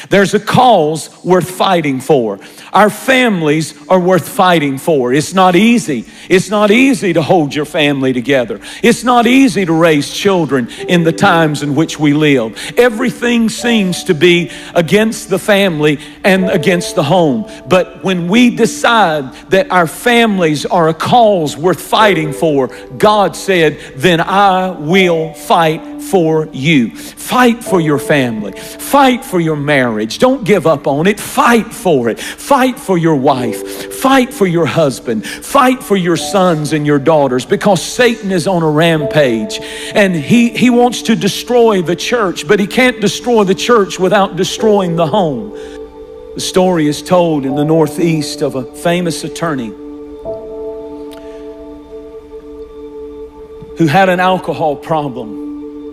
There's a cause worth fighting for. Our families are worth fighting for. It's not easy. It's not easy to hold your family together. It's not easy to raise children in the times in which we live. Everything seems to be against the family and against the home. But when we decide that our families are a cause worth fighting for, God said, then I will fight for you. Fight for your family. Fight for your marriage. Don't give up on it. Fight for it. Fight for your wife. Fight for your husband. Fight for your sons and your daughters, because Satan is on a rampage and he wants to destroy the church, but he can't destroy the church without destroying the home. The story is told in the Northeast of a famous attorney who had an alcohol problem.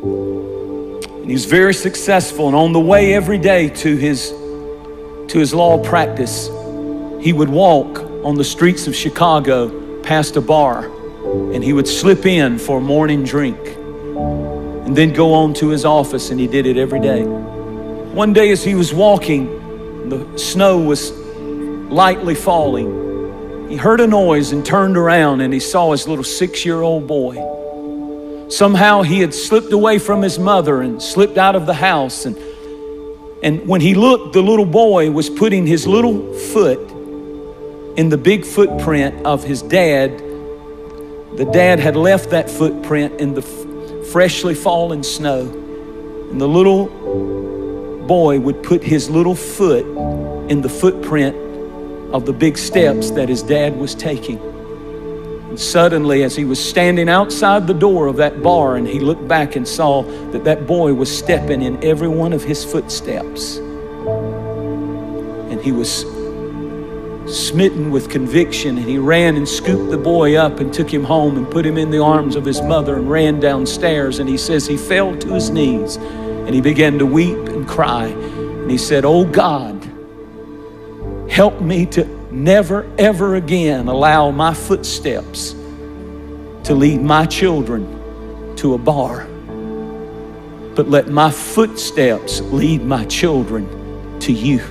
And he was very successful, and on the way every day to his law practice, he would walk on the streets of Chicago past a bar, and he would slip in for a morning drink and then go on to his office, and he did it every day. One day as he was walking, the snow was lightly falling. He heard a noise and turned around, and he saw his little 6-year-old boy. Somehow he had slipped away from his mother and slipped out of the house. And when he looked, the little boy was putting his little foot in the big footprint of his dad. The dad had left that footprint in the freshly fallen snow. And the little boy would put his little foot in the footprint of the big steps that his dad was taking. And suddenly, as he was standing outside the door of that bar, and he looked back and saw that that boy was stepping in every one of his footsteps. And he was smitten with conviction, and he ran and scooped the boy up and took him home and put him in the arms of his mother and ran downstairs. And he says he fell to his knees and he began to weep and cry. And he said, "Oh God, help me to never, ever again allow my footsteps to lead my children to a bar, but let my footsteps lead my children to you."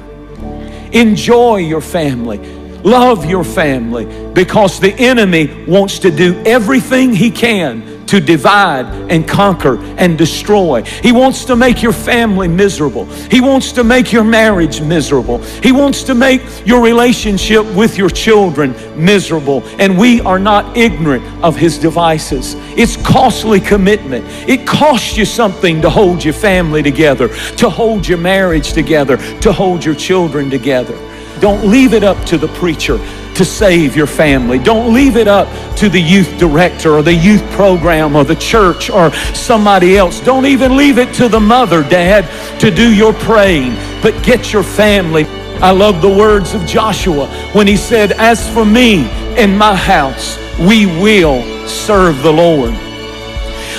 Enjoy your family. Love your family, because the enemy wants to do everything he can to divide and conquer and destroy. He wants to make your family miserable. He wants to make your marriage miserable. He wants to make your relationship with your children miserable. And we are not ignorant of his devices. It's costly commitment. It costs you something to hold your family together, to hold your marriage together, to hold your children together. Don't leave it up to the preacher to save your family. Don't leave it up to the youth director or the youth program or the church or somebody else. Don't even leave it to the mother, dad, to do your praying, but get your family. I love the words of Joshua when he said, "As for me and my house, we will serve the Lord."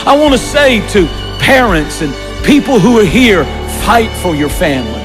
I want to say to parents and people who are here, fight for your family.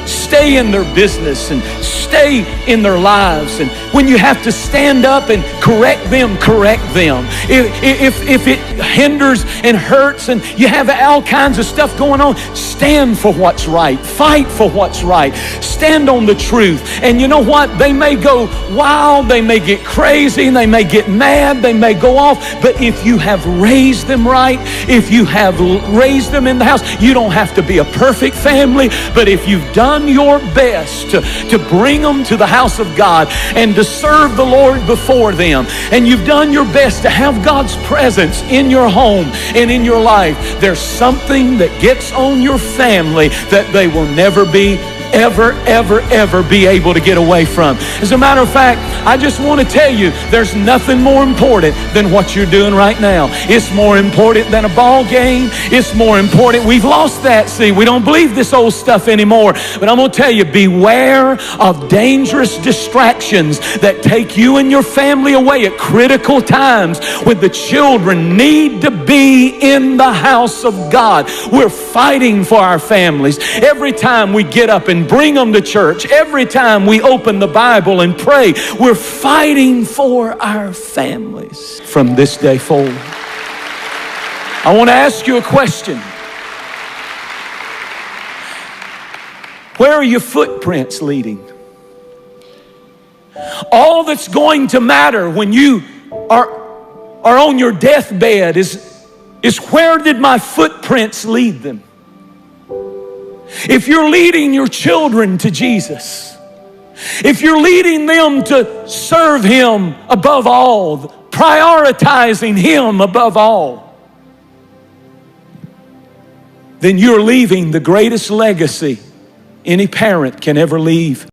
Stay in their business and stay in their lives. And when you have to stand up and correct them, correct them. If it hinders and hurts and you have all kinds of stuff going on, stand for what's right. Fight for what's right. Stand on the truth. And you know what? They may go wild, they may get crazy, they may get mad, they may go off. But if you have raised them right, if you have raised them in the house, you don't have to be a perfect family. But if you've done your best to bring them to the house of God and to serve the Lord before them, and you've done your best to have God's presence in your home and in your life, there's something that gets on your family that they will never be ever be able to get away from. As a matter of fact, I just want to tell you, there's nothing more important than what you're doing right now. It's more important than a ball game. It's more important. We've lost that. See, we don't believe this old stuff anymore. But I'm going to tell you, beware of dangerous distractions that take you and your family away at critical times when the children need to be in the house of God. We're fighting for our families. Every time we get up and bring them to church, every time we open the Bible and pray, we're fighting for our families from this day forward. I want to ask you a question. Where are your footprints leading? All that's going to matter when you are on your deathbed is where did my footprints lead them? If you're leading your children to Jesus, if you're leading them to serve Him above all, prioritizing Him above all, then you're leaving the greatest legacy any parent can ever leave.